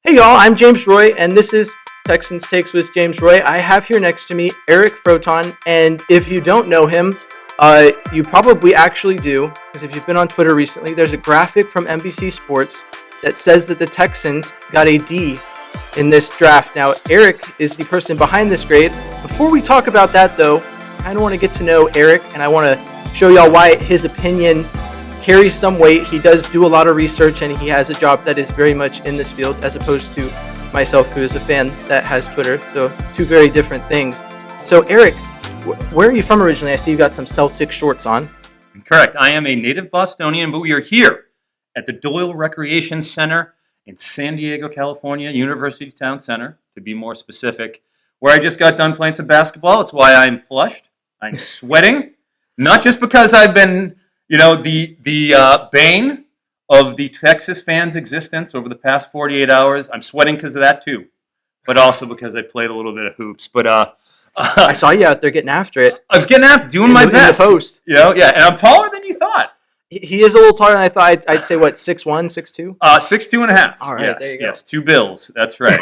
Hey y'all, I'm James Roy, and this is Texans Takes with James Roy. I have here next to me Eric Froton, and if you don't know him, you probably actually do, because if you've been on Twitter recently, there's a graphic from NBC Sports that says that the Texans got a D in this draft. Now, Eric is the person behind this grade. Before we talk about that, though, I kind of want to get to know Eric, and I want to show y'all why his opinion carries some weight. He does do a lot of research, and he has a job that is very much in this field, as opposed to myself, who is a fan that has Twitter. So two very different things. So Eric, where are you from originally? I see you got some Celtic shorts on. Correct. I am a native Bostonian, but we are here at the Doyle Recreation Center in San Diego, California, University Town Center, to be more specific, where I just got done playing some basketball. It's why I'm flushed. I'm sweating, not just because I've been the bane of the Texas fans' existence over the past 48 hours. I'm sweating because of that too, but also because I played a little bit of hoops. But I saw you out there getting after it. I was getting after, doing my best. In the post. Yeah, and I'm taller than you thought. He is a little taller than I thought. I'd say what, 6'1", 6'2"? 6'2" and a half. All right, yes, there you go. Yes, two bills. That's right.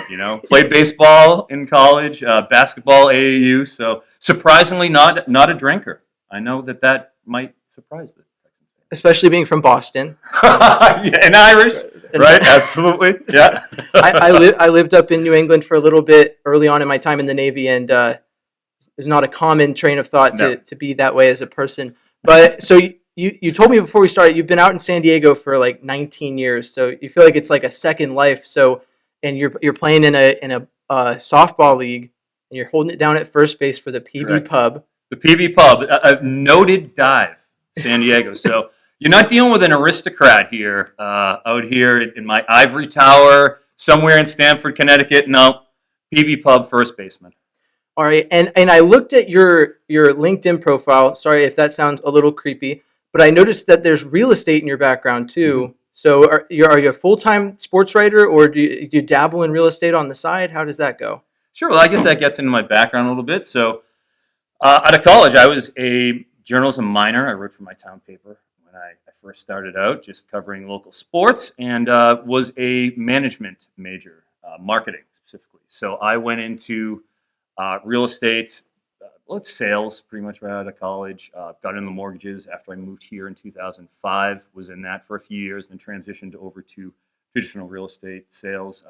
Played baseball in college, basketball AAU. So surprisingly, not a drinker. I know that might surprise them. Especially being from Boston. Yeah, and Irish, right? Absolutely, yeah. I lived up in New England for a little bit early on in my time in the Navy, and there's not a common train of thought to be that way as a person. But so you told me before we started, you've been out in San Diego for like 19 years, so you feel like it's like a second life. So, and you're playing in a softball league, and you're holding it down at first base for the PB Correct. Pub. The PB Pub, a noted dive, San Diego. So. You're not dealing with an aristocrat here, out here in my ivory tower, somewhere in Stamford, Connecticut. No, PB Pub first baseman. All right, and I looked at your LinkedIn profile. Sorry if that sounds a little creepy, but I noticed that there's real estate in your background too. Mm-hmm. So are you a full-time sports writer, or do you dabble in real estate on the side? How does that go? Sure, well, I guess that gets into my background a little bit. So out of college, I was a journalism minor. I wrote for my town paper. I first started out just covering local sports, and was a management major, marketing specifically. So I went into real estate, sales pretty much right out of college. Got into mortgages after I moved here in 2005, was in that for a few years, then transitioned over to traditional real estate sales.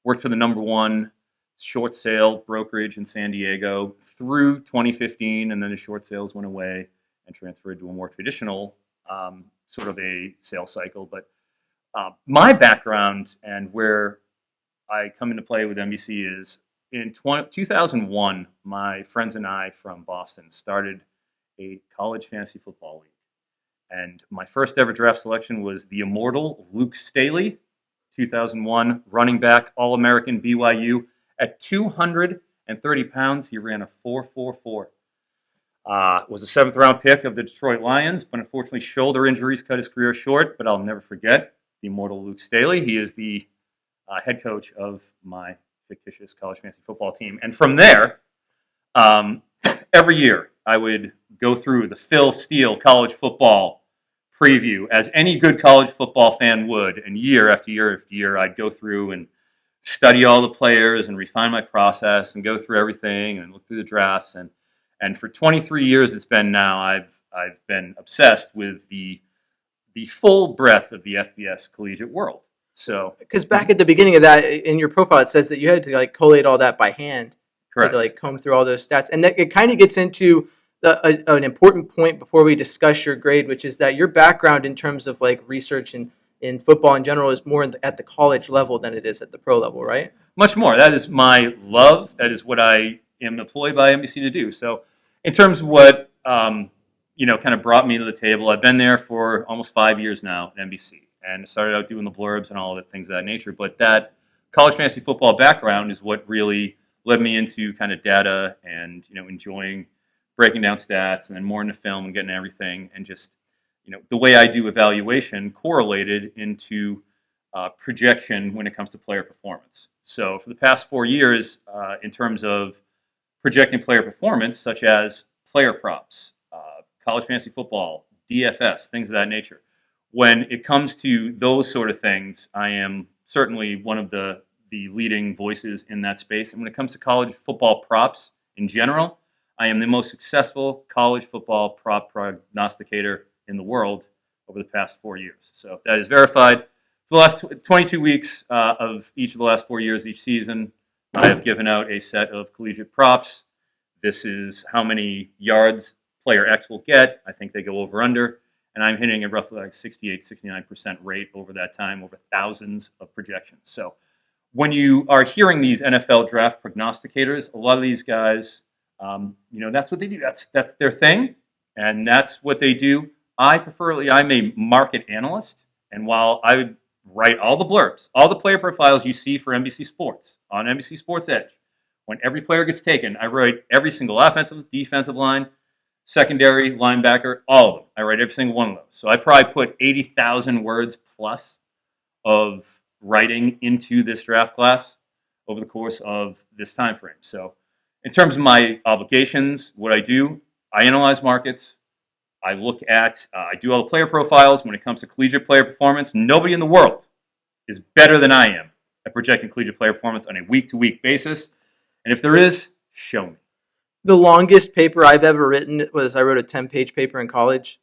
Worked for the number one short sale brokerage in San Diego through 2015, and then the short sales went away and transferred to a more traditional sort of a sales cycle. But my background and where I come into play with NBC is in 2001, my friends and I from Boston started a college fantasy football league. And my first ever draft selection was the immortal Luke Staley, 2001 running back, All-American BYU. At 230 pounds, he ran a 4.44. Was a seventh-round pick of the Detroit Lions, but unfortunately shoulder injuries cut his career short. But I'll never forget the immortal Luke Staley. He is the head coach of my fictitious college fantasy football team. And from there, every year I would go through the Phil Steele college football preview, as any good college football fan would. And year after year after year, I'd go through and study all the players and refine my process and go through everything and look through the drafts. And for 23 years it's been now, I've been obsessed with the full breadth of the FBS collegiate world. So, because back at the beginning of that, in your profile, it says that you had to collate all that by hand. Correct. To comb through all those stats, and that it kind of gets into an important point before we discuss your grade, which is that your background in terms of research in football in general is more at the college level than it is at the pro level, right? Much more. That is my love. That is what I am employed by NBC to do. So in terms of what kind of brought me to the table, I've been there for almost 5 years now at NBC, and started out doing the blurbs and all the things of that nature. But that college fantasy football background is what really led me into kind of data and enjoying breaking down stats, and then more into film and getting everything, and just the way I do evaluation correlated into projection when it comes to player performance. So for the past 4 years, in terms of projecting player performance, such as player props, college fantasy football, DFS, things of that nature, when it comes to those sort of things, I am certainly one of the the leading voices in that space. And when it comes to college football props in general, I am the most successful college football prop prognosticator in the world over the past 4 years. So that is verified. For the last 22 weeks of each of the last 4 years, each season, I have given out a set of collegiate props. This is how many yards player X will get. I think they go over under. And I'm hitting a roughly like 68, 69% rate over that time, over thousands of projections. So when you are hearing these NFL draft prognosticators, a lot of these guys, that's what they do. That's their thing, and that's what they do. I'm a market analyst, and while I would write all the blurbs, all the player profiles you see for NBC Sports on NBC Sports Edge, when every player gets taken, I write every single offensive, defensive line, secondary, linebacker, all of them. I write every single one of those. So I probably put 80,000 words plus of writing into this draft class over the course of this time frame. So in terms of my obligations, what I do, I analyze markets. I do all the player profiles. When it comes to collegiate player performance, nobody in the world is better than I am at projecting collegiate player performance on a week-to-week basis. And if there is, show me. The longest paper I've ever written I wrote a 10-page paper in college.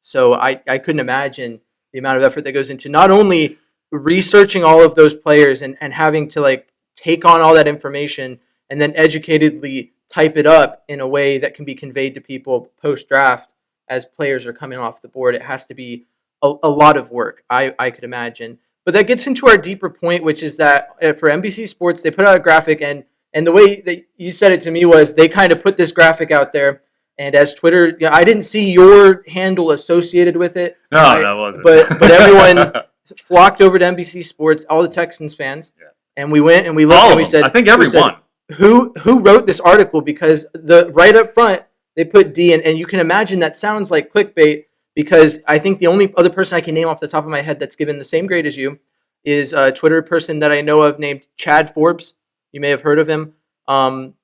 So I couldn't imagine the amount of effort that goes into not only researching all of those players and having to take on all that information and then educatedly type it up in a way that can be conveyed to people post-draft as players are coming off the board. It has to be a lot of work, I could imagine. But that gets into our deeper point, which is that for NBC Sports, they put out a graphic, and the way that you said it to me was they kind of put this graphic out there, and as Twitter, I didn't see your handle associated with it. No, that wasn't. But everyone flocked over to NBC Sports, all the Texans fans, and we went and we looked and we said, I think everyone. Who wrote this article? Because right up front they put D, and you can imagine that sounds like clickbait, because I think the only other person I can name off the top of my head that's given the same grade as you is a Twitter person that I know of named Chad Forbes. You may have heard of him, an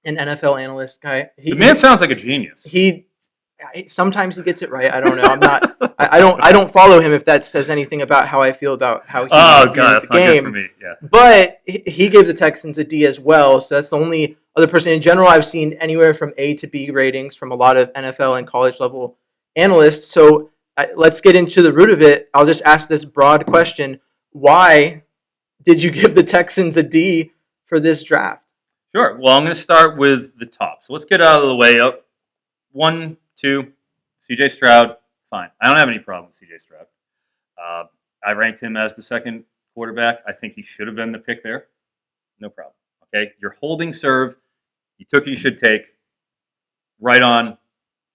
NFL analyst guy. The man sounds like a genius. Sometimes he gets it right. I don't know. I don't follow him if that says anything about how I feel about how he views that's the not game. good for me. Yeah. But he gave the Texans a D as well. So that's the only other person. In general, I've seen anywhere from A to B ratings from a lot of NFL and college level analysts. So let's get into the root of it. I'll just ask this broad question: why did you give the Texans a D for this draft? Sure. Well, I'm going to start with the top. So let's get out of the way. 1, 2, C.J. Stroud, fine. I don't have any problem with C.J. Stroud. I ranked him as the second quarterback. I think he should have been the pick there. No problem. Okay, you're holding serve. You took what you should take. Right on.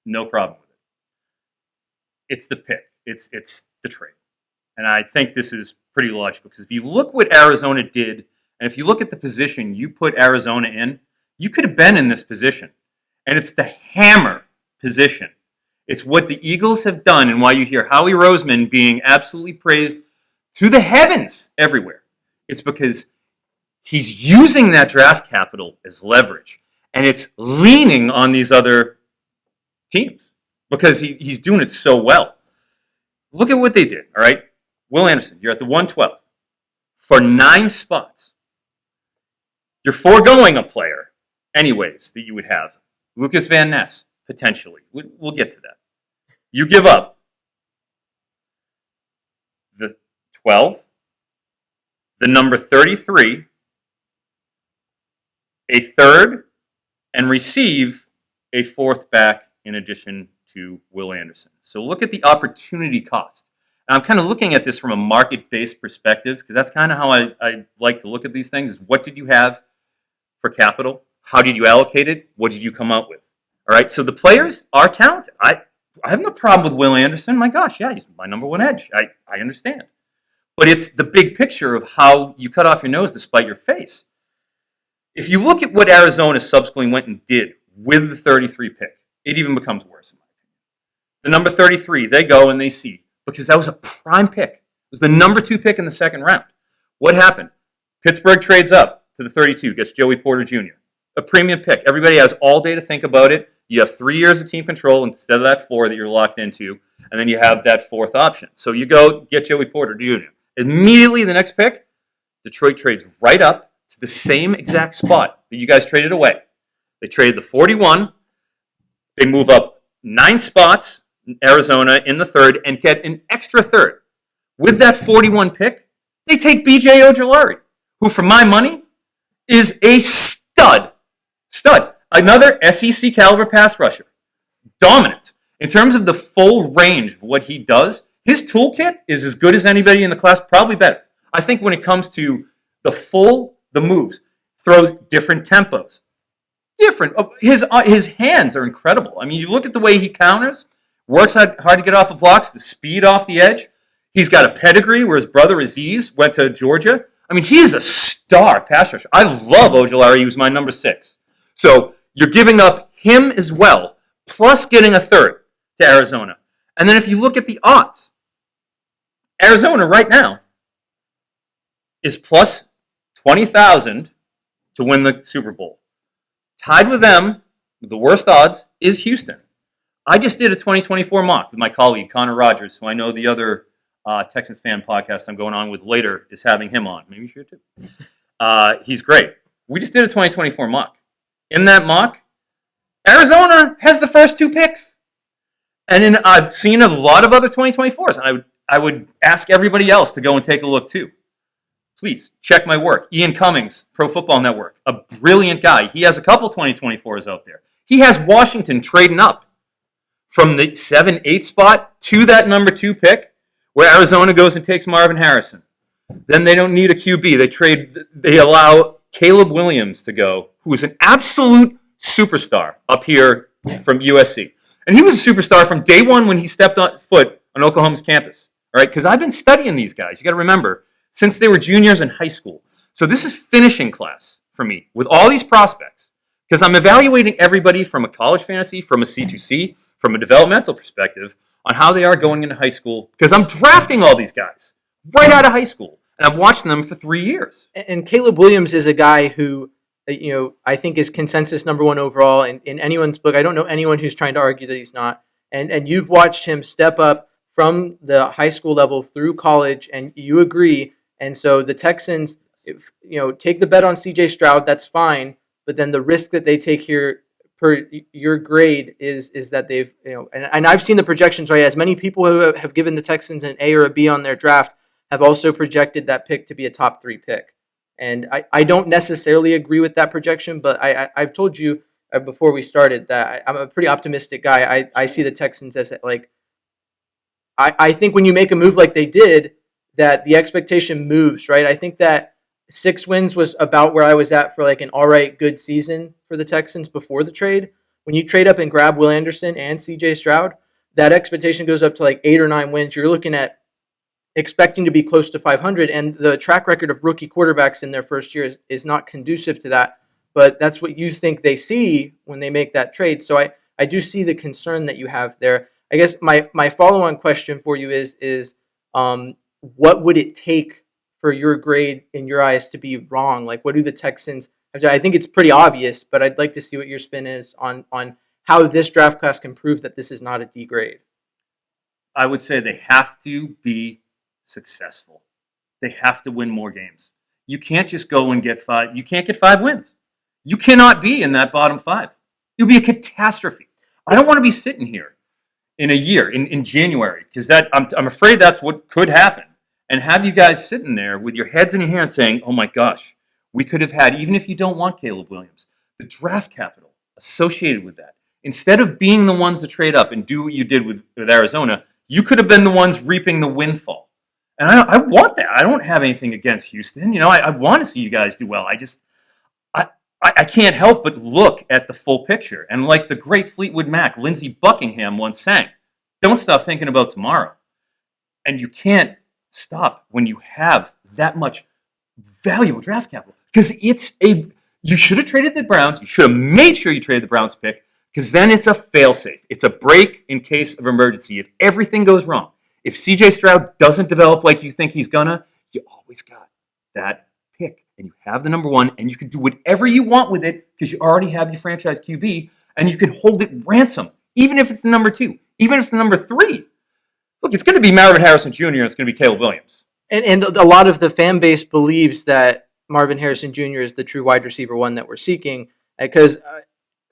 No problem with it. It's the pick. It's the trade. And I think this is pretty logical, because if you look what Arizona did, and if you look at the position you put Arizona in, you could have been in this position. And it's the hammer position. It's what the Eagles have done, and why you hear Howie Roseman being absolutely praised to the heavens everywhere. It's because he's using that draft capital as leverage, and it's leaning on these other teams because he's doing it so well. Look at what they did, all right? Will Anderson, you're at the 112 for 9 spots. You're foregoing a player anyways that you would have. Lucas Van Ness, potentially. We'll get to that. You give up the 12, the number 33, a third, and receive a fourth back in addition to Will Anderson. So look at the opportunity cost. And I'm kind of looking at this from a market-based perspective, because that's kind of how I like to look at these things, is what did you have for capital? How did you allocate it? What did you come up with? All right, so the players are talented. I have no problem with Will Anderson. My gosh, yeah, he's my number one edge. I understand. But it's the big picture of how you cut off your nose to spite your face. If you look at what Arizona subsequently went and did with the 33 pick, it even becomes worse in my opinion. The number 33, they go and they see, because that was a prime pick. It was the number 2 pick in the second round. What happened? Pittsburgh trades up to the 32, gets Joey Porter Jr., a premium pick. Everybody has all day to think about it. You have 3 years of team control instead of that 4 that you're locked into, and then you have that fourth option. So you go get Joey Porter Jr. Immediately the next pick, Detroit trades right up to the same exact spot that you guys traded away. They traded the 41. They move up 9 spots, Arizona, in the third, and get an extra third. With that 41 pick, they take B.J. Ojulari, who, for my money, is a stud. Stud. Another SEC caliber pass rusher. Dominant. In terms of the full range of what he does, his toolkit is as good as anybody in the class, probably better. I think when it comes to the moves, throws different tempos. Different. His hands are incredible. I mean, you look at the way he counters, works hard to get off the blocks, the speed off the edge. He's got a pedigree where his brother Aziz went to Georgia. I mean, he is a star pass rusher. I love Ojulari. He was my number 6. So you're giving up him as well, plus getting a third to Arizona. And then if you look at the odds, Arizona right now is plus 20,000 to win the Super Bowl. Tied with them, the worst odds, is Houston. I just did a 2024 mock with my colleague, Connor Rogers, who I know the other Texans fan podcast I'm going on with later is having him on. Maybe you should too. He's great. We just did a 2024 mock. In that mock, Arizona has the first 2 picks. And then I've seen a lot of other 2024s, and I would ask everybody else to go and take a look too. Please check my work. Ian Cummings, Pro Football Network, a brilliant guy. He has a couple 2024s out there. He has Washington trading up from the 7-8 spot to that number 2 pick, where Arizona goes and takes Marvin Harrison. Then they don't need a QB. They allow Caleb Williams to go, who is an absolute superstar up here from USC. And he was a superstar from day one when he stepped foot on Oklahoma's campus. All right, because I've been studying these guys. You got to remember, since they were juniors in high school. So this is finishing class for me with all these prospects, because I'm evaluating everybody from a college fantasy, from a C2C, from a developmental perspective on how they are going into high school, because I'm drafting all these guys right out of high school, and I've watched them for 3 years. And Caleb Williams is a guy who, I think is consensus number 1 overall in anyone's book. I don't know anyone who's trying to argue that he's not. And you've watched him step up from the high school level through college, and you agree. And so the Texans, take the bet on C.J. Stroud. That's fine, but then the risk that they take here, per your grade, is that they've and I've seen the projections, right? As many people who have given the Texans an A or a B on their draft have also projected that pick to be a top 3 pick. And I don't necessarily agree with that projection, but I've told you before we started that I'm a pretty optimistic guy. I see the Texans as I think when you make a move like they did, that the expectation moves, right? I think that 6 wins was about where I was at for an all right, good season for the Texans before the trade. When you trade up and grab Will Anderson and CJ Stroud, that expectation goes up to 8 or 9 wins. You're looking at expecting to be close to 500, and the track record of rookie quarterbacks in their first year is not conducive to that. But that's what you think they see when they make that trade. So I do see the concern that you have there. I guess my follow-on question for you is what would it take for your grade in your eyes to be wrong? What do the Texans have to do? I think it's pretty obvious, but I'd like to see what your spin is on how this draft class can prove that this is not a D grade. I would say they have to be successful. They have to win more games. You can't just go and get 5. You can't get 5 wins. You cannot be in that bottom 5. It would be a catastrophe. I don't want to be sitting here in a year, in January, because I'm afraid that's what could happen. And have you guys sitting there with your heads in your hands saying, oh my gosh, we could have had, even if you don't want Caleb Williams, the draft capital associated with that. Instead of being the ones to trade up and do what you did with Arizona, you could have been the ones reaping the windfall. And I want that. I don't have anything against Houston. I want to see you guys do well. I can't help but look at the full picture. And like the great Fleetwood Mac, Lindsey Buckingham once sang, don't stop thinking about tomorrow. And you can't stop when you have that much valuable draft capital. Because you should have traded the Browns. You should have made sure you traded the Browns pick, because then it's a fail-safe. It's a break in case of emergency. If everything goes wrong, if C.J. Stroud doesn't develop like you think he's gonna, you always got that pick, and you have the number 1, and you can do whatever you want with it because you already have your franchise QB, and you can hold it ransom, even if it's the number 2, even if it's the number 3. Look, it's going to be Marvin Harrison Jr. and it's going to be Caleb Williams. And a lot of the fan base believes that Marvin Harrison Jr. is the true wide receiver one that we're seeking, because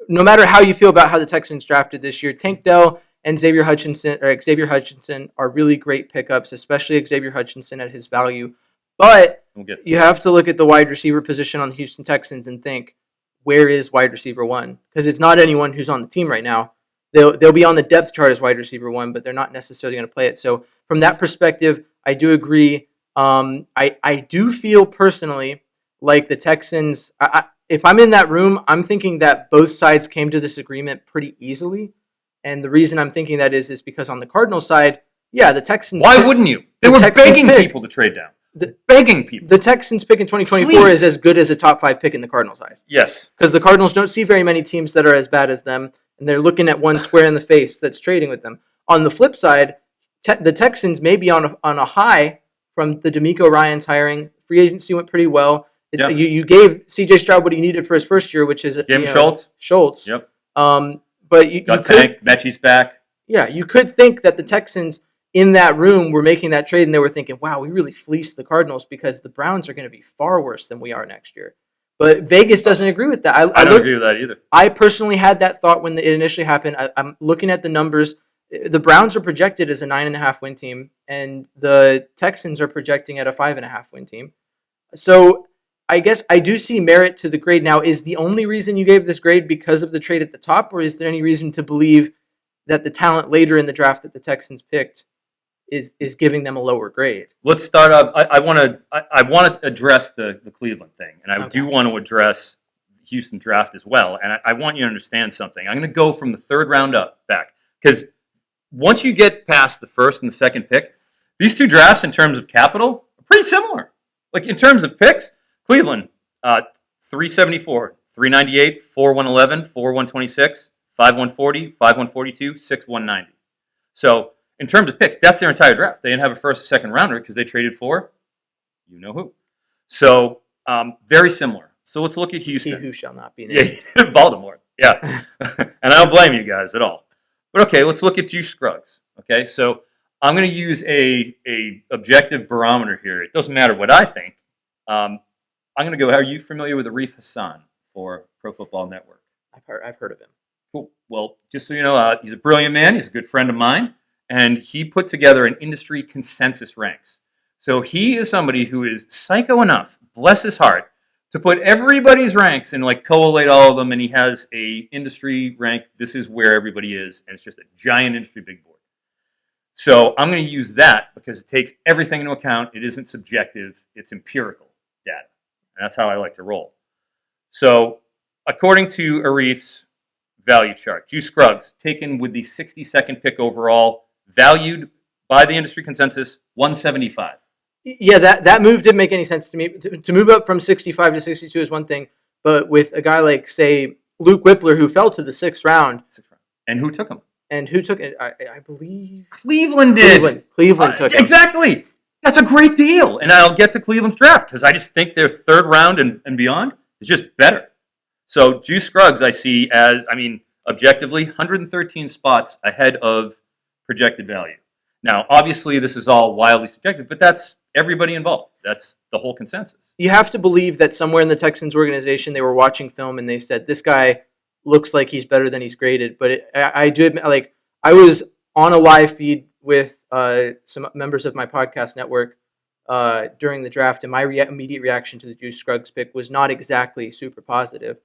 no matter how you feel about how the Texans drafted this year, Tank Dell and Xavier Hutchinson are really great pickups, especially Xavier Hutchinson at his value. But you have to look at the wide receiver position on the Houston Texans and think, where is wide receiver one? Because it's not anyone who's on the team right now. They'll be on the depth chart as wide receiver one, but they're not necessarily going to play it. So from that perspective, I do agree. I do feel personally like the Texans, if I'm in that room, I'm thinking that both sides came to this agreement pretty easily. And the reason I'm thinking that is because on the Cardinals side, yeah, the Texans. Why wouldn't you? They were begging people to trade down. Begging people. The Texans pick in 2024 is as good as a top 5 pick in the Cardinals' eyes. Yes. Because the Cardinals don't see very many teams that are as bad as them, and they're looking at one square in the face that's trading with them. On the flip side, the Texans may be on a high from the DeMeco Ryans hiring. Free agency went pretty well. Yep. You gave C.J. Stroud what he needed for his first year, which is Schultz. Yep. But you got Tank. Mechie's back. Yeah, you could think that the Texans in that room were making that trade, and they were thinking, "Wow, we really fleeced the Cardinals because the Browns are going to be far worse than we are next year." But Vegas doesn't agree with that. I don't agree with that either. I personally had that thought when it initially happened. I'm looking at the numbers. The Browns are projected as a 9.5 win team, and the Texans are projecting at a 5.5 win team. So I guess I do see merit to the grade. Now, is the only reason you gave this grade because of the trade at the top, or is there any reason to believe that the talent later in the draft that the Texans picked is giving them a lower grade? Let's start up. I want to address the Cleveland thing, and I do want to address the Houston draft as well. And I want you to understand something. I'm going to go from the third round up back, because once you get past the first and the second pick, these two drafts in terms of capital are pretty similar. Like in terms of picks, Cleveland, 374, 398, 4111, 4126, 5140, 5142, 6190. So in terms of picks, that's their entire draft. They didn't have a first or second rounder because they traded for you know who. So very similar. So let's look at Houston. He who shall not be named. Yeah, Baltimore. Yeah. And I don't blame you guys at all. But okay, let's look at Juice Scruggs. Okay, so I'm going to use a objective barometer here. It doesn't matter what I think. I'm going to go. Are you familiar with Arif Hassan for Pro Football Network? I've heard of him. Cool. Well, just so you know, he's a brilliant man. He's a good friend of mine, and he put together an industry consensus ranks. So he is somebody who is psycho enough, bless his heart, to put everybody's ranks and like collate all of them, and he has a industry rank. This is where everybody is, and it's just a giant industry big board. So I'm going to use that because it takes everything into account. It isn't subjective; it's empirical data, and that's how I like to roll. So, according to Arif's value chart, Juice Scruggs taken with the 62nd pick overall, valued by the industry consensus 175. Yeah, that move didn't make any sense to me. To move up from 65 to 62 is one thing, but with a guy like, say, Luke Whippler, who fell to the sixth round. And who took him? And who took it? I believe Cleveland did. Cleveland took him. Exactly. That's a great deal. And I'll get to Cleveland's draft because I just think their third round and beyond is just better. So Juice Scruggs I see as, objectively, 113 spots ahead of projected value. Now, obviously, this is all wildly subjective, but that's everybody involved. That's the whole consensus. You have to believe that somewhere in the Texans organization, they were watching film and they said, this guy looks like he's better than he's graded. But I do admit, like, I was on a live feed with some members of my podcast network during the draft, and my immediate reaction to the Juice Scruggs pick was not exactly super positive.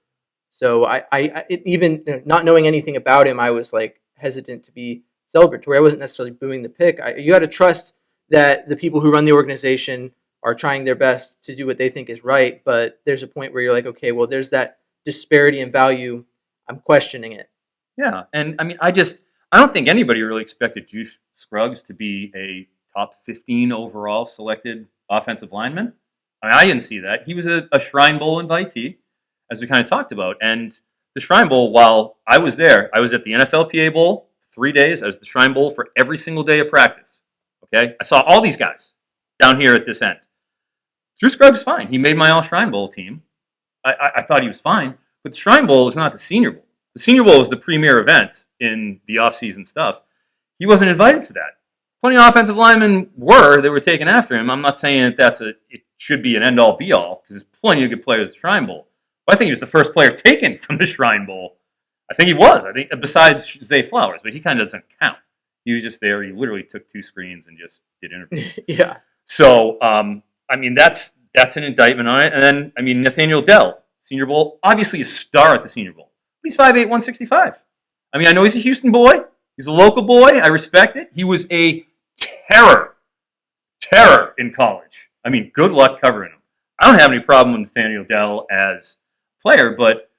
So even not knowing anything about him, I was like hesitant to be celebratory. I wasn't necessarily booing the pick. You got to trust that the people who run the organization are trying their best to do what they think is right. But there's a point where you're like, okay, well, there's that disparity in value. I'm questioning it. Yeah, and I don't think anybody really expected Juice Scruggs to be a top 15 overall selected offensive lineman. I didn't see that. He was a Shrine Bowl invitee, as we kind of talked about. And the Shrine Bowl, while I was there, I was at the NFLPA Bowl 3 days. I was at the Shrine Bowl for every single day of practice. Okay? I saw all these guys down here at this end. Juice Scruggs is fine. He made my All-Shrine Bowl team. I thought he was fine. But the Shrine Bowl is not the Senior Bowl. The Senior Bowl is the premier event in the off-season stuff. He wasn't invited to that. plenty of offensive linemen were taken after him. I'm not saying that it should be an end-all, be-all, because there's plenty of good players at the Shrine Bowl. But I think he was the first player taken from the Shrine Bowl. I think he was. I think besides Zay Flowers, but he kind of doesn't count. He was just there. He literally took 2 screens and just did interviews. Yeah. So, I mean, that's an indictment on it. And then, I mean, Nathaniel Dell, Senior Bowl, obviously a star at the Senior Bowl. He's 5'8", 165. I mean, I know he's a Houston boy. He's a local boy. I respect it. He was a terror in college. I mean, good luck covering him. I don't have any problem with Nathaniel Dell as a player, but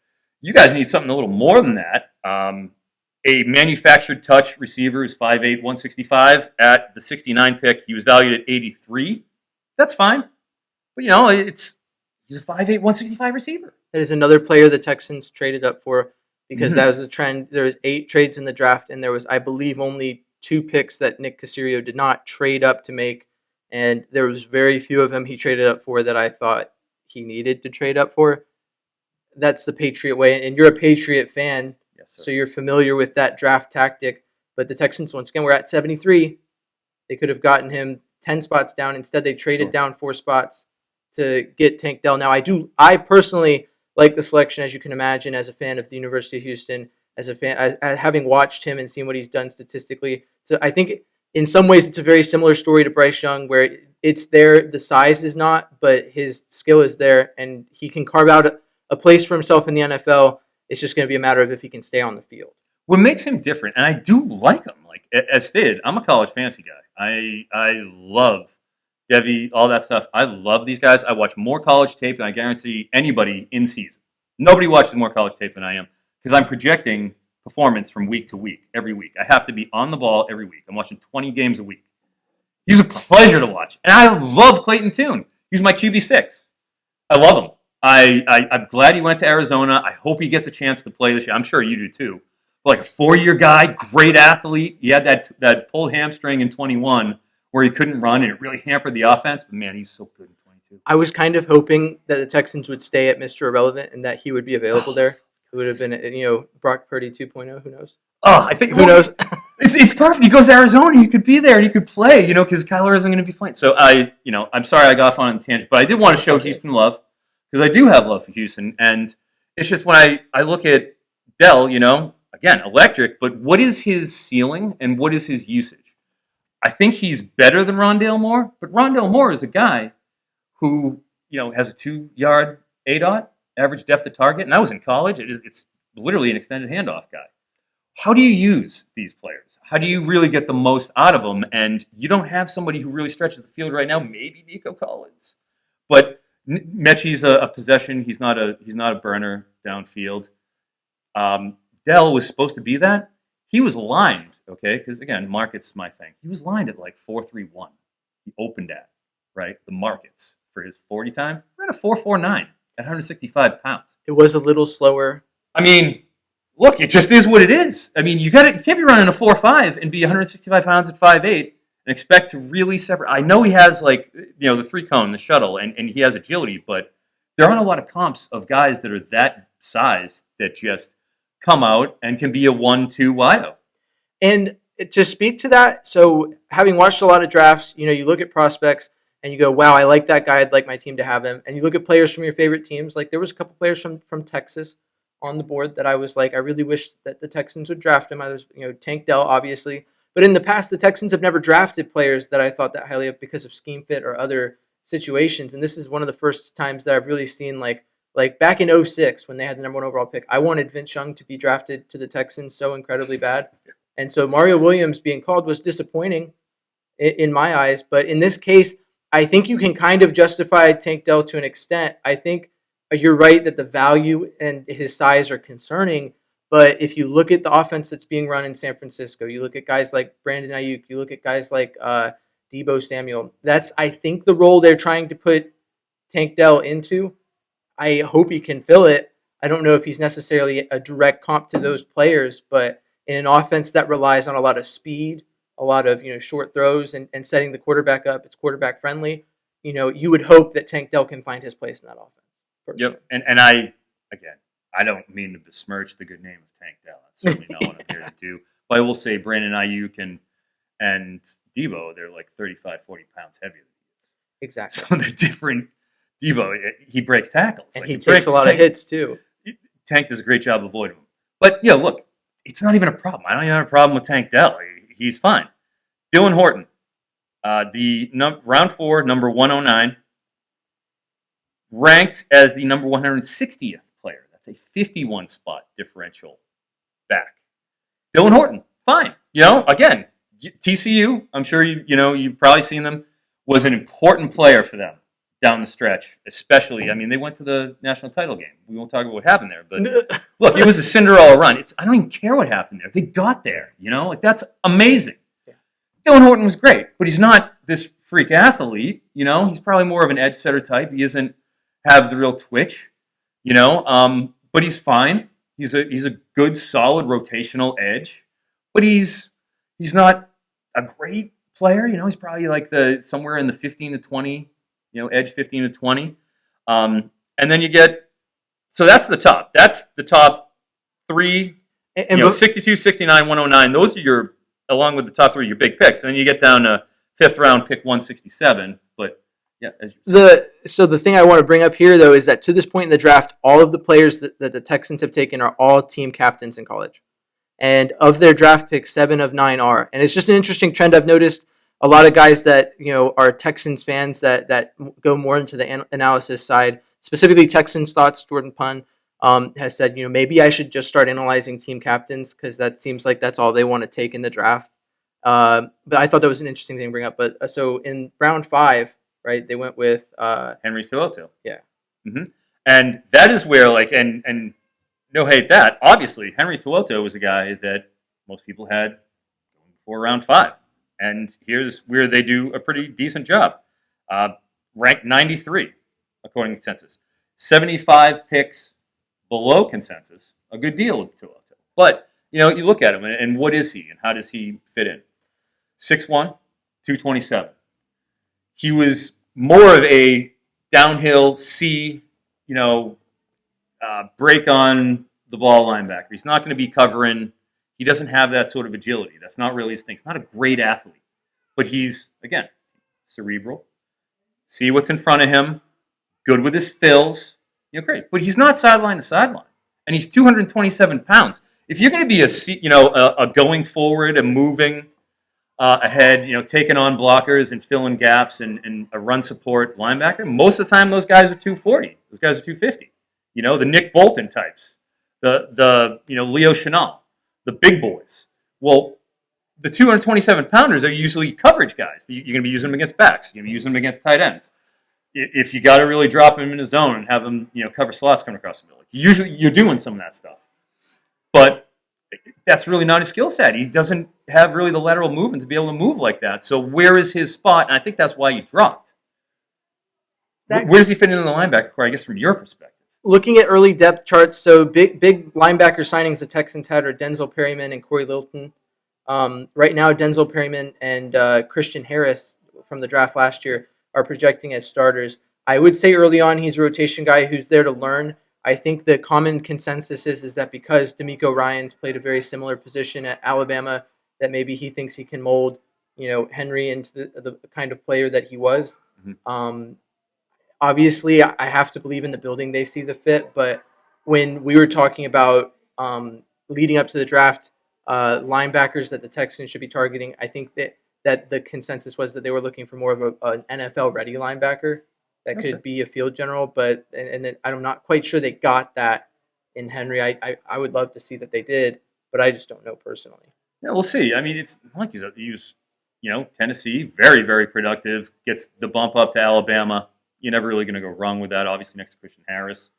you guys need something a little more than that. A manufactured touch receiver who's 5'8", 165 at the 69 pick. He was valued at 83. That's fine. But, he's a 5'8", 165 receiver. That is another player the Texans traded up for because that was the trend. There was 8 trades in the draft, and there was, I believe, only 2 picks that Nick Caserio did not trade up to make. And there was very few of them he traded up for that I thought he needed to trade up for. That's the Patriot way. And you're a Patriot fan, so you're familiar with that draft tactic. But the Texans, once again, were at 73. They could have gotten him 10 spots down. Instead, they traded down 4 spots to get Tank Dell. Now, I personally like the selection, as you can imagine, as a fan of the University of Houston, as a fan, as having watched him and seen what he's done statistically. So I think in some ways it's a very similar story to Bryce Young, where it's there, the size is not, but his skill is there, and he can carve out a place for himself in the NFL. It's just going to be a matter of if he can stay on the field. What makes him different, and I do like him, like as stated, I'm a college fantasy guy. I love Devy, all that stuff. I love these guys. I watch more college tape than I guarantee anybody in season. Nobody watches more college tape than I am because I'm projecting performance from week to week, every week. I have to be on the ball every week. I'm watching 20 games a week. He's a pleasure to watch. And I love Clayton Tune. He's my QB6. I love him. I'm glad he went to Arizona. I hope he gets a chance to play this year. I'm sure you do too. Like a 4-year guy, great athlete. He had that pulled hamstring in 21 where he couldn't run, and it really hampered the offense. But, man, he's so good in 22. I was kind of hoping that the Texans would stay at Mr. Irrelevant and that he would be available there. It would have been, Brock Purdy 2.0. Who knows? Oh, I think who knows? It's perfect. He goes to Arizona. He could be there and he could play, because Kyler isn't going to be playing. So I'm sorry I got off on a tangent, but I did want to show Houston love because I do have love for Houston, and it's just when I look at Dell, again, electric, but what is his ceiling and what is his usage? I think he's better than Rondale Moore, but Rondale Moore is a guy who, has a 2-yard ADOT, average depth of target, and that was in college. It's literally an extended handoff guy. How do you use these players? How do you really get the most out of them? And you don't have somebody who really stretches the field right now, maybe Nico Collins. But Mechie's a possession. He's not a burner downfield. Dell was supposed to be that. He was lined, okay, because, again, market's my thing. He was lined at like 4.31. He opened at, right, the markets for his 40 time. Ran a 4.49 at 165 pounds. It was a little slower. I mean, look, it just is what it is. I mean, you can't be running a 4.5 and be 165 pounds at 5'8 and expect to really separate. I know he has, the 3-cone, the shuttle, and he has agility, but there aren't a lot of comps of guys that are that size that just come out and can be a 1-2 wideout. And to speak to that, so having watched a lot of drafts, you look at prospects and you go, wow, I like that guy. I'd like my team to have him. And you look at players from your favorite teams. Like there was a couple players from Texas on the board that I was like, I really wish that the Texans would draft him. I was, Tank Dell, obviously. But in the past, the Texans have never drafted players that I thought that highly of because of scheme fit or other situations. And this is one of the first times that I've really seen like back in 2006 when they had the number 1 overall pick, I wanted Vince Young to be drafted to the Texans so incredibly bad. And so Mario Williams being called was disappointing in my eyes. But in this case, I think you can kind of justify Tank Dell to an extent. I think you're right that the value and his size are concerning. But if you look at the offense that's being run in San Francisco, you look at guys like Brandon Ayuk, you look at guys like Deebo Samuel, that's, I think, the role they're trying to put Tank Dell into. I hope he can fill it. I don't know if he's necessarily a direct comp to those players, but in an offense that relies on a lot of speed, a lot of short throws and setting the quarterback up, it's quarterback friendly. You would hope that Tank Dell can find his place in that offense. Yep, and I don't mean to besmirch the good name of Tank Dell. That's certainly not what I'm here to do. But I will say Brandon Ayuk and Debo, they're like 35, 40 pounds heavier than he is. Exactly. So they're different. Debo, he breaks tackles. And he takes a lot of hits, too. Tank does a great job avoiding them. But, look, it's not even a problem. I don't even have a problem with Tank Dell. He's fine. Dylan Horton, round 4, number 109, ranked as the number 160th player. That's a 51 spot differential back. Dylan Horton, fine. Again, TCU, I'm sure you've probably seen them, was an important player for them down the stretch, especially. I mean, they went to the national title game. We won't talk about what happened there, but look, it was a Cinderella run. I don't even care what happened there. They got there, that's amazing. Yeah. Dylan Horton was great, but he's not this freak athlete, he's probably more of an edge setter type. He doesn't have the real twitch, but he's fine. He's a good, solid rotational edge, but he's not a great player. He's probably like somewhere in the 15 to 20, edge 15 to 20. And then so that's the top. That's the top 3, 62, 69, 109. Those are along with the top 3, your big picks. And then you get down to 5th round, pick 167. But yeah. So the thing I want to bring up here, though, is that to this point in the draft, all of the players that the Texans have taken are all team captains in college. And of their draft picks, 7 of 9 are. And it's just an interesting trend I've noticed. A lot of guys that are Texans fans that go more into the analysis side, specifically Texans thoughts. Jordan Pun has said, maybe I should just start analyzing team captains because that seems like that's all they want to take in the draft. But I thought that was an interesting thing to bring up. But so in round 5, right, they went with Henry To'oTo'o. Yeah, mm-hmm. And that is where and no hate that. Obviously, Henry To'oTo'o was a guy that most people had before round 5. And here's where they do a pretty decent job. Ranked 93, according to consensus. 75 picks below consensus. A good deal with To'oTo'o. But, you look at him, and what is he, and how does he fit in? 6'1", 227. He was more of a downhill C, break on the ball linebacker. He's not going to be covering. He doesn't have that sort of agility. That's not really his thing. He's not a great athlete. But he's, again, cerebral. See what's in front of him. Good with his fills. Great. But he's not sideline to sideline. And he's 227 pounds. If you're going to be a going forward, a moving ahead, taking on blockers and filling gaps and a run support linebacker, most of the time those guys are 240. Those guys are 250. The Nick Bolton types. The Leo Chenal. The big boys. Well, the 227 pounders are usually coverage guys. You're going to be using them against backs. You're going to be using them against tight ends. If you got to really drop him in a zone and have him, cover slots coming across the middle, usually you're doing some of that stuff. But that's really not his skill set. He doesn't have really the lateral movement to be able to move like that. So where is his spot? And I think that's why he dropped. Where does he fit into the linebacker core, I guess, from your perspective? Looking at early depth charts, so big linebacker signings the Texans had are Denzel Perryman and Corey Littleton. Right now, Denzel Perryman and Christian Harris from the draft last year are projecting as starters. I would say early on he's a rotation guy who's there to learn. I think the common consensus is that because DeMeco Ryans played a very similar position at Alabama, that maybe he thinks he can mold, Henry into the kind of player that he was. Mm-hmm. Obviously, I have to believe in the building they see the fit, but when we were talking about leading up to the draft, linebackers that the Texans should be targeting, I think that the consensus was that they were looking for more of an NFL-ready linebacker that could be a field general, but and I'm not quite sure they got that in Henry. I would love to see that they did, but I just don't know personally. Yeah, we'll see. I mean, it's like he's Tennessee, very, very productive, gets the bump up to Alabama. You're never really going to go wrong with that, obviously, next to Christian Harris.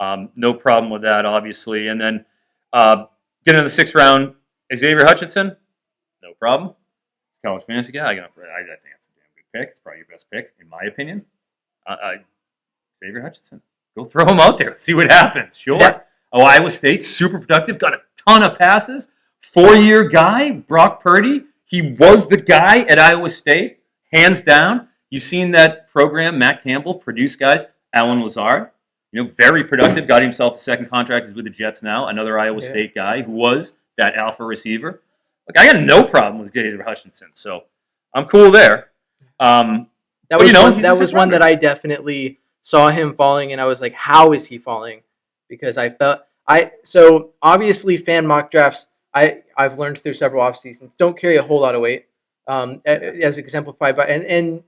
No problem with that, obviously. And then getting in the 6th round, Xavier Hutchinson, no problem. College fantasy guy. I think that's a damn good pick. It's probably your best pick, in my opinion. Xavier Hutchinson. Go throw him out there. See what happens. Sure. Iowa State, super productive. Got a ton of passes. 4-year guy, Brock Purdy. He was the guy at Iowa State, hands down. You've seen that program, Matt Campbell, produce guys. Alan Lazard, very productive. Got himself a second contract. He's with the Jets now. Another Iowa State guy who was that alpha receiver. Look, I got no problem with Xavier Hutchinson. So I'm cool there. That But, was one, he's a that was sixth one rounder. that I definitely saw him falling, and I was like, "How is he falling?" Because I felt so obviously fan mock drafts. I've learned through several off seasons don't carry a whole lot of weight, as exemplified by and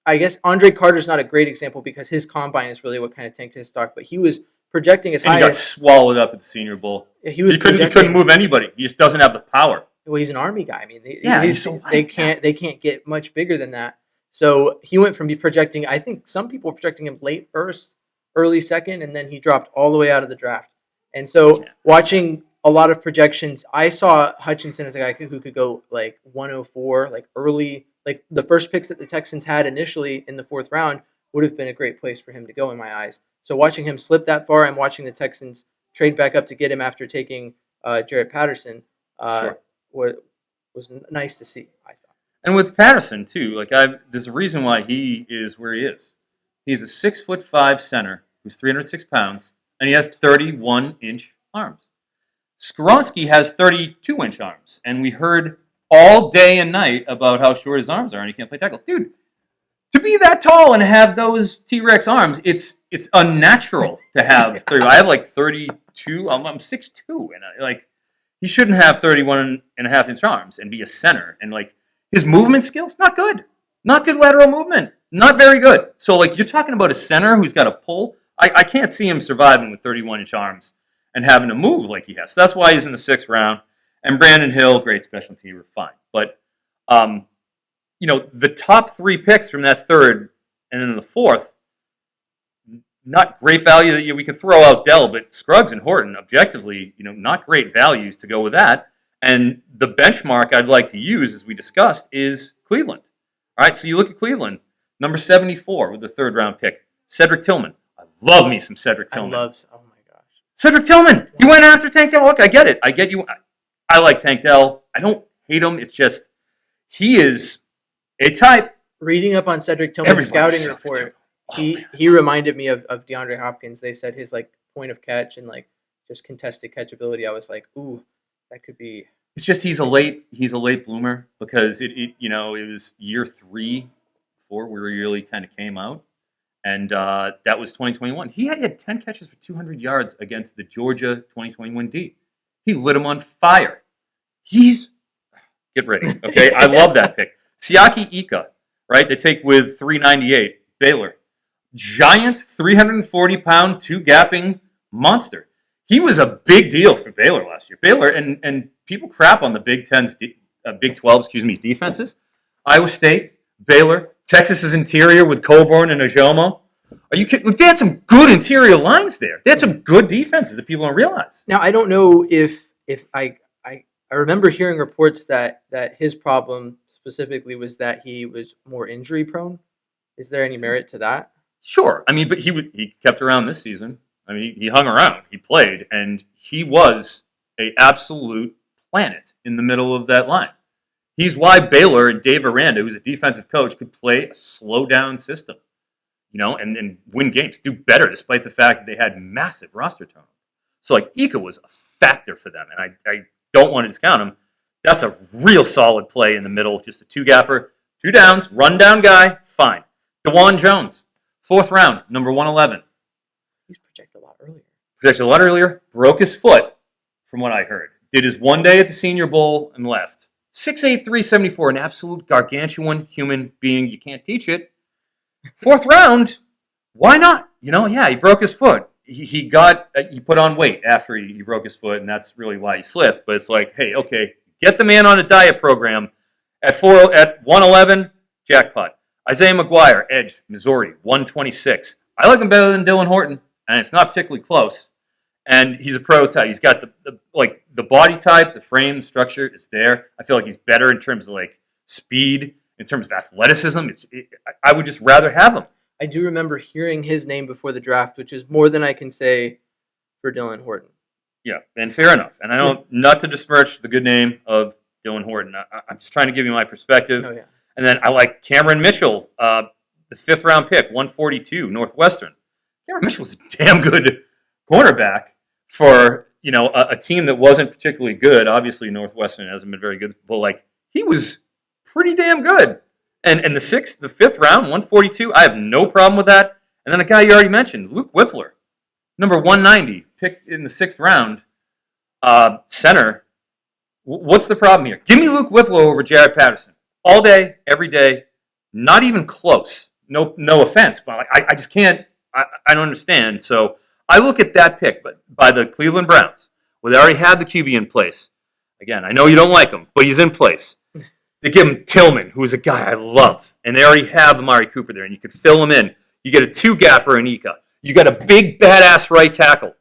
I guess Andre Carter's not a great example because his combine is really what kind of tanked his stock, but he was projecting as And he high got as swallowed up at the Senior Bowl. he was He couldn't projecting. move anybody. He just doesn't have the power. Well, he's an army guy. I mean, Yeah, he's so they light. can't get much bigger than that. So he went from be projecting. I think some people were projecting him late first, early second, and then he dropped all the way out of the draft. And so Yeah. watching a lot of projections, I saw Hutchinson as a guy who could go like 104, like early, like the first picks that the Texans had initially in the fourth round would have been a great place for him to go in my eyes. So watching him slip that far, and watching the Texans trade back up to get him after taking Jarrett Patterson. Sure. Was nice to see, I thought. And with Patterson too, there's a reason why he is where he is. He's a 6'5" center who's 306 pounds, and he has 31-inch arms. Skronsky has 32-inch arms, and we heard all day and night about how short his arms are, and he can't play tackle. Dude, to be that tall and have those T-Rex arms, it's unnatural to have 30. I have like 32. I'm 6'2", and he shouldn't have 31.5-inch arms and be a center. And his movement skills, not good. Not good lateral movement. Not very good. So you're talking about a center who's got a pull. I can't see him surviving with 31-inch arms and having to move like he has. So that's why he's in the 6th round. And Brandon Hill, great special teamer, fine. But the top 3 picks from that 3rd and then the 4th, not great value that we could throw out Dell, but Scruggs and Horton, objectively, not great values to go with that. And the benchmark I'd like to use, as we discussed, is Cleveland. All right, so you look at Cleveland, number 74 with the 3rd round pick, Cedric Tillman. I love me some Cedric Tillman. Oh my gosh. Cedric Tillman! You went after Tank Dell. Look, I get it. I get you. I like Tank Dell. I don't hate him. It's just, he is a type. Reading up on Cedric Tillman's scouting sucked. report, he reminded me of DeAndre Hopkins. They said his point of catch and just contested catchability. I was like, ooh, that could be. It's just he's a late bloomer because it was year 3 before we really kind of came out, and that was 2021. He had 10 catches for 200 yards against the Georgia 2021 D. He lit him on fire. Get ready, okay? I love that pick. Siaki Ika, right? They take with 398 Baylor. Giant 340-pound, 2-gapping monster. He was a big deal for Baylor last year. Baylor, and people crap on the Big 12, defenses. Iowa State, Baylor, Texas's interior with Coburn and Ajomo. Are you kidding? They had some good interior lines there. They had some good defenses that people don't realize. Now, I don't know if I remember hearing reports that his problem specifically was that he was more injury prone. Is there any merit to that? Sure. I mean, but he kept around this season. I mean, he hung around. He played, and he was an absolute planet in the middle of that line. He's why Baylor and Dave Aranda, who's a defensive coach, could play a slow-down system, and win games, do better, despite the fact that they had massive roster turnover. So, Ika was a factor for them, and I don't want to discount him. That's a real solid play in the middle, just a 2-gapper, 2 downs, run-down guy, fine. DeJuan Jones, 4th round, number 111. He's projected a lot earlier, broke his foot, from what I heard. Did his one day at the Senior Bowl and left. 6'8", 374, an absolute gargantuan human being. You can't teach it. 4th round, why not? He broke his foot. He put on weight after he broke his foot, and that's really why he slipped. But it's hey, okay, get the man on a diet program. At 111, jackpot. Isaiah McGuire, edge, Missouri, 126. I like him better than Dylan Horton, and it's not particularly close. And he's a prototype. He's got the body type, the frame, the structure is there. I feel like he's better in terms of speed, in terms of athleticism. I would just rather have him. I do remember hearing his name before the draft, which is more than I can say for Dylan Horton. Yeah, and fair enough. And I know not to besmirch the good name of Dylan Horton. I'm just trying to give you my perspective. Oh, yeah. And then I like Cameron Mitchell, the 5th round pick, 142, Northwestern. Cameron Mitchell was a damn good cornerback for a team that wasn't particularly good. Obviously, Northwestern hasn't been very good, but he was pretty damn good And the fifth round, 142, I have no problem with that. And then a guy you already mentioned, Luke Whippler, number 190, picked in the sixth round, center. What's the problem here? Give me Luke Whippler over Jared Patterson all day, every day. Not even close. No offense, but I just can't. I don't understand. So I look at that pick, but by the Cleveland Browns, where they already have the QB in place. Again, I know you don't like him, but he's in place. They give him Tillman, who is a guy I love, and they already have Amari Cooper there, and you can fill him in. You get a two-gapper in Ika. You got a big, badass right tackle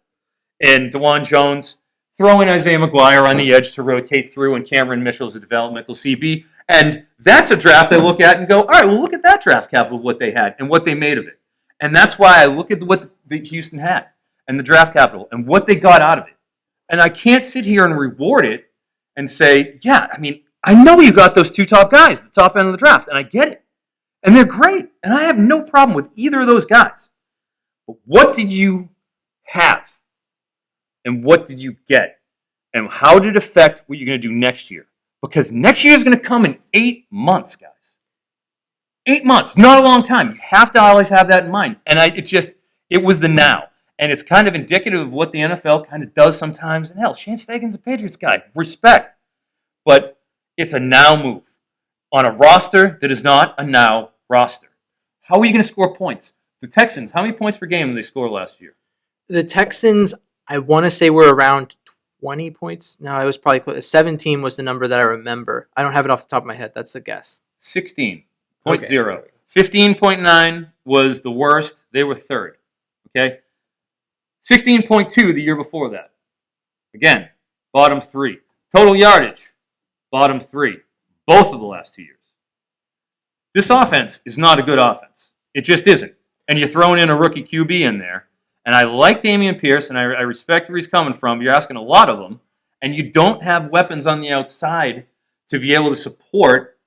in DeJuan Jones. Throw in Isaiah McGuire on the edge to rotate through, and Cameron Mitchell's a developmental CB. And that's a draft I look at and go, all right, well, look at that draft capital, what they had and what they made of it. And that's why I look at what the Houston had and the draft capital and what they got out of it. And I can't sit here and reward it and say, yeah, I mean, I know you got those two top guys at the top end of the draft, and I get it. And they're great. And I have no problem with either of those guys. But what did you have? And what did you get? And how did it affect what you're going to do next year? Because next year is going to come in 8 months, guys. 8 months, not a long time. You have to always have that in mind. And it was the now. And it's kind of indicative of what the NFL kind of does sometimes. And hell, Shane Steichen's a Patriots guy. Respect. But it's a now move on a roster that is not a now roster. How are you going to score points? The Texans, how many points per game did they score last year? The Texans, I want to say, were around 20 points. No, it was probably close. 17 was the number that I remember. I don't have it off the top of my head. That's a guess. 16.0. Okay. 15.9 was the worst. They were third. Okay? 16.2 the year before that. Again, bottom three. Total yardage, bottom three. Both of the last 2 years. This offense is not a good offense. It just isn't. And you're throwing in a rookie QB in there. And I like Dameon Pierce, and I respect where he's coming from. You're asking a lot of him. And you don't have weapons on the outside to be able to support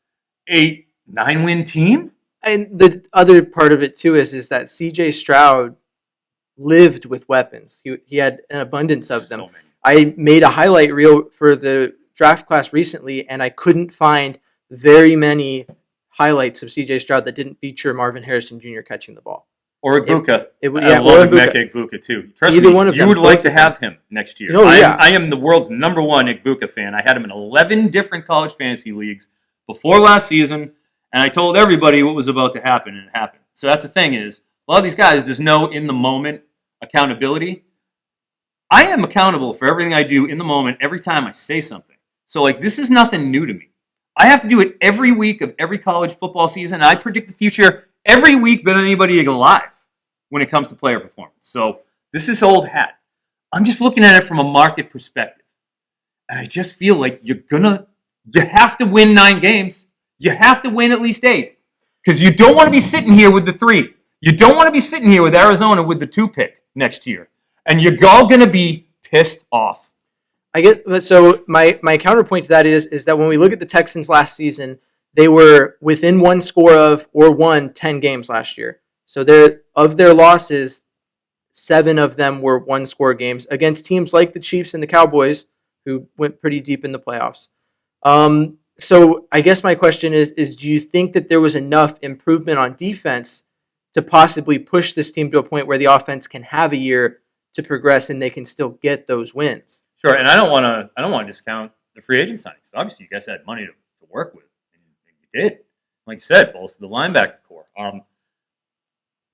a 9-win team. And the other part of it, too, is that C.J. Stroud lived with weapons. He had an abundance of them. So I made a highlight reel for the draft class recently, and I couldn't find very many highlights of C.J. Stroud that didn't feature Marvin Harrison Jr. catching the ball. Or Igbukah. I love Igbukah too. Trust Either me, one of you them, would like to have him next year. No, yeah. I am the world's number one Igbukah fan. I had him in 11 different college fantasy leagues before last season, and I told everybody what was about to happen, and it happened. So that's the thing is, a lot of these guys, there's no in-the-moment accountability. I am accountable for everything I do in the moment every time I say something. So, this is nothing new to me. I have to do it every week of every college football season. I predict the future every week better than anybody alive when it comes to player performance. So this is old hat. I'm just looking at it from a market perspective. And I just feel like you have to win 9 games. You have to win at least 8. Because you don't want to be sitting here with the 3. You don't want to be sitting here with Arizona with the 2 pick next year. And you're all going to be pissed off. I guess so. My counterpoint to that is that when we look at the Texans last season, they were within one score of or won 10 games last year. So of their losses, 7 of them were one-score games against teams like the Chiefs and the Cowboys, who went pretty deep in the playoffs. So I guess my question is do you think that there was enough improvement on defense to possibly push this team to a point where the offense can have a year to progress and they can still get those wins? Sure, and I don't want to discount the free agent signings. Obviously, you guys had money to work with, and you did. Like you said, bolster the linebacker core.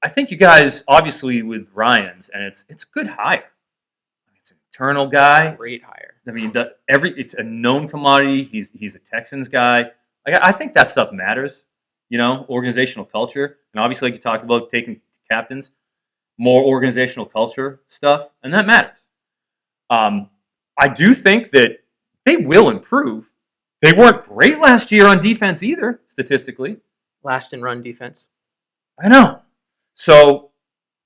I think you guys, obviously, with Ryans, and it's a good hire. It's an internal guy. Great hire. I mean, it's a known commodity. He's a Texans guy. I think that stuff matters. Organizational culture, and obviously, like you talked about, taking captains, more organizational culture stuff, and that matters. I do think that they will improve. They weren't great last year on defense either, statistically. Last in run defense. I know. So,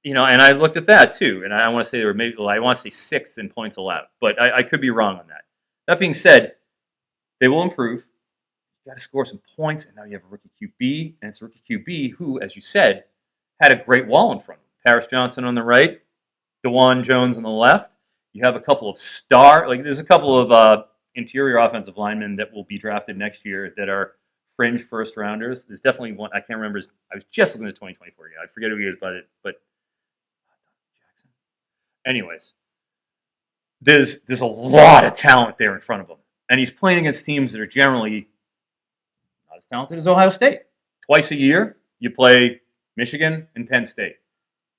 and I looked at that too, and I want to say I want to say 6th in points allowed, but I could be wrong on that. That being said, they will improve. You got to score some points, and now you have a rookie QB, and it's a rookie QB who, as you said, had a great wall in front of him. Paris Johnson on the right, DeJuan Jones on the left. You have a couple of there's a couple of interior offensive linemen that will be drafted next year that are fringe first rounders. There's definitely one. I can't remember. I was just looking at the 2024 year. I forget who he is, but Jackson. Anyways, there's a lot of talent there in front of him, and he's playing against teams that are generally not as talented as Ohio State. Twice a year, you play Michigan and Penn State.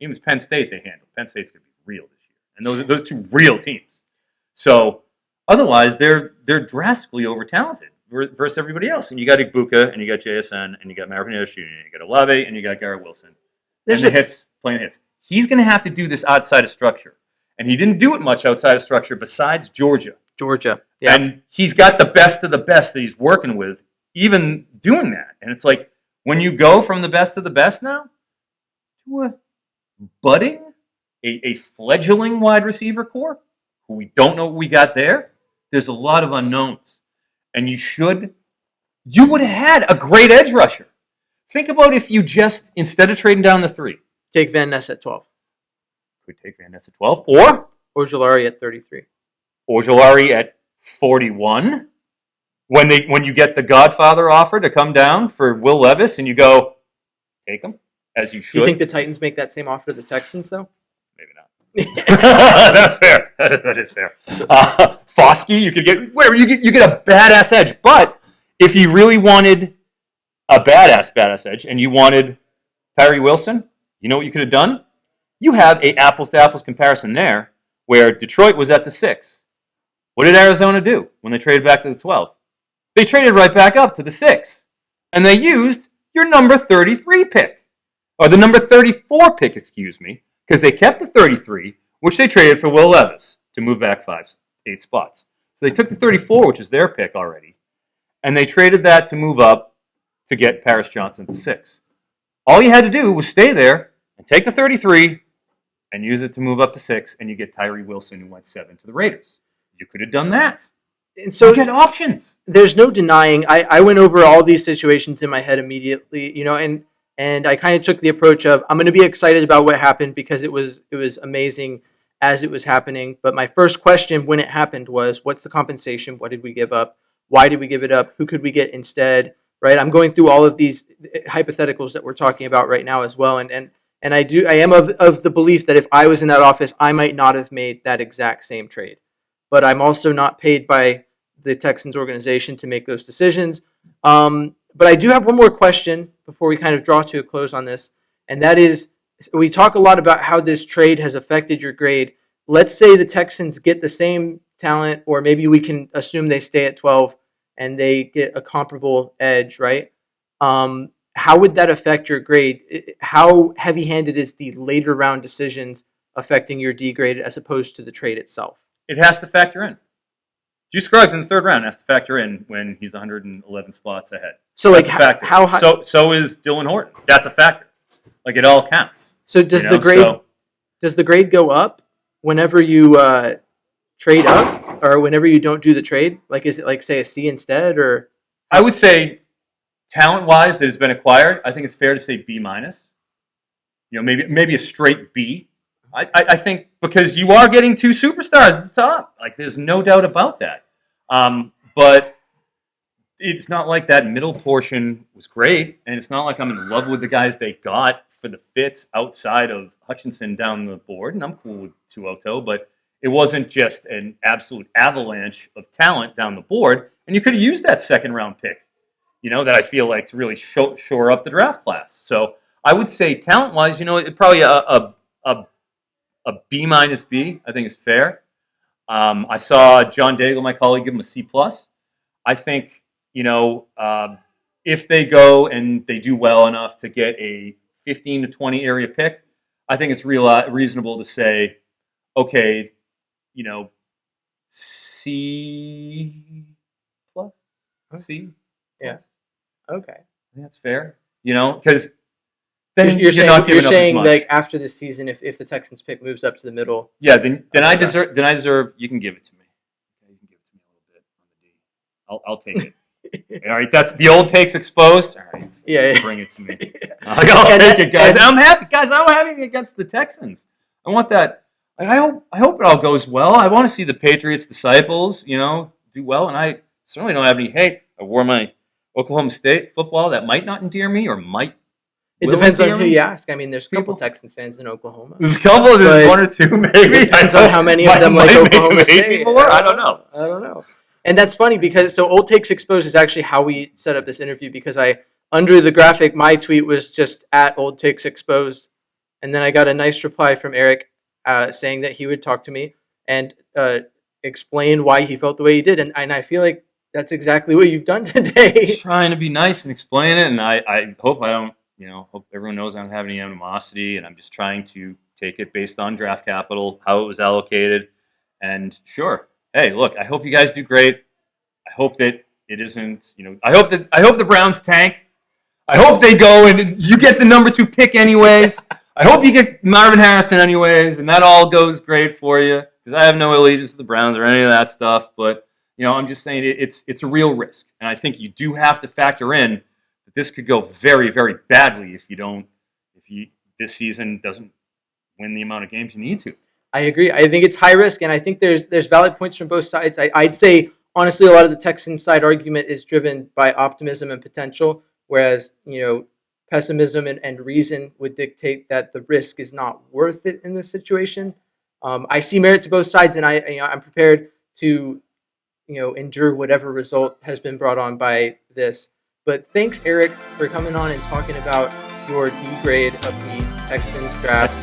Even Penn State, they handle. Penn State's going to be real this year, and those two real teams. So otherwise, they're drastically over talented versus everybody else. And you got Ibuka, and you got JSN, and you got Marvinez Jr., and you got Olave, and you got Garrett Wilson. There's the hits, playing hits. He's going to have to do this outside of structure. And he didn't do it much outside of structure besides Georgia. Yeah. And he's got the best of the best that he's working with, even doing that. And it's like, when you go from the best of the best now to a budding, a fledgling wide receiver core, who we don't know what we got there, there's a lot of unknowns. And you would have had a great edge rusher. Think about if you just, instead of trading down the 3, take Van Ness at 12. Could take Van Ness at 12, or Ojulari at 33. Ojulari at 41. When you get the Godfather offer to come down for Will Levis, and you go, take him, as you should. Do you think the Titans make that same offer to the Texans, though? Maybe not. That's fair. That is fair. Foskey, you could get whatever. You get a badass edge. But if you really wanted a badass edge, and you wanted Tyree Wilson, you know what you could have done? You have a apples-to-apples comparison there, where Detroit was at the 6. What did Arizona do when they traded back to the 12? They traded right back up to the 6. And they used your number 33 pick. Or the number 34 pick, excuse me, because they kept the 33, which they traded for Will Levis to move back 8 spots. So they took the 34, which is their pick already, and they traded that to move up to get Paris Johnson at 6. All you had to do was stay there and take the 33 and use it to move up to 6, and you get Tyree Wilson, who went 7 to the Raiders. You could have done that. And so you get options. There's no denying. I went over all these situations in my head immediately, and I kind of took the approach of, I'm going to be excited about what happened because it was amazing as it was happening. But my first question when it happened was, what's the compensation? What did we give up? Why did we give it up? Who could we get instead? Right? I'm going through all of these hypotheticals that we're talking about right now as well. And I am of the belief that if I was in that office, I might not have made that exact same trade. But I'm also not paid by the Texans organization to make those decisions. But I do have one more question before we kind of draw to a close on this, and that is, we talk a lot about how this trade has affected your grade. Let's say the Texans get the same talent, or maybe we can assume they stay at 12 and they get a comparable edge, right? How would that affect your grade? How heavy-handed is the later round decisions affecting your D grade as opposed to the trade itself? It has to factor in. Juice Scruggs in the 3rd round has to factor in when he's 111 spots ahead. So that's like a factor. How high? So is Dylan Horton. That's a factor. Like, it all counts. So does the grade go up whenever you trade up, or whenever you don't do the trade? Like, is it like, say, a C instead, or? I would say talent-wise that has been acquired, I think it's fair to say B-. Maybe a straight B. I think because you are getting 2 superstars at the top. Like, there's no doubt about that. But it's not like that middle portion was great, and it's not like I'm in love with the guys they got for the fits outside of Hutchinson down the board, and I'm cool with Tuoto, but it wasn't just an absolute avalanche of talent down the board, and you could have used that 2nd-round pick, that I feel like to really shore up the draft class. So I would say talent-wise, it probably a B-. I think is fair. I saw John Daigle, my colleague, give him a C+. I think, if they go and they do well enough to get a 15 to 20 area pick, I think it's reasonable to say, okay, C+. C. Yeah. Okay. I think that's fair. Because then you're saying saying like after this season, if the Texans pick moves up to the middle. Yeah, then I deserve. You can give it to me. You can give it to me a little bit on the D. I'll take it. All right, that's the old takes exposed. All right, yeah. Bring it to me. I'll take it, guys. I'm happy, guys. I'm happy against the Texans. I want that. I hope it all goes well. I want to see the Patriots disciples, do well, and I certainly don't have any hate. I wore my Oklahoma State football that might not endear me or might. It depends on who you ask. I mean, there's a couple Texans fans in Oklahoma. There's a couple. There's one or two, maybe. It depends on how many of them like Oklahoma State. More? I don't know. And that's funny because Old Takes Exposed is actually how we set up this interview, because under the graphic, my tweet was just at Old Takes Exposed. And then I got a nice reply from Eric saying that he would talk to me and explain why he felt the way he did. And I feel like that's exactly what you've done today. Trying to be nice and explain it. And I hope I don't, hope everyone knows I don't have any animosity. And I'm just trying to take it based on draft capital, how it was allocated. And sure, hey, look, I hope you guys do great. I hope that it isn't, I hope the Browns tank. I hope they go and you get the number 2 pick anyways. I hope you get Marvin Harrison anyways, and that all goes great for you, because I have no allegiance to the Browns or any of that stuff. But, I'm just saying it's a real risk. And I think you do have to factor in that this could go very, very badly if this season doesn't win the amount of games you need to. I agree. I think it's high risk, and I think there's valid points from both sides. I'd say, honestly, a lot of the Texan side argument is driven by optimism and potential, whereas, pessimism and reason would dictate that the risk is not worth it in this situation. I see merit to both sides, and I'm prepared to, endure whatever result has been brought on by this. But thanks, Eric, for coming on and talking about your D-grade of the Texans draft.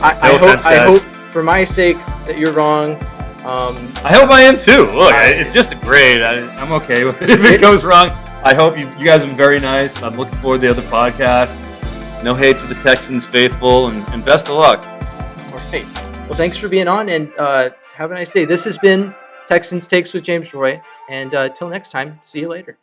I hope, for my sake, that you're wrong. I hope I am too. Look, it's just a grade. I'm okay with it. If it goes wrong, I hope you guys are very nice. I'm looking forward to the other podcast. No hate to the Texans faithful, and best of luck. All right. Well, thanks for being on, and have a nice day. This has been Texans Takes with James Roy, and till next time, see you later.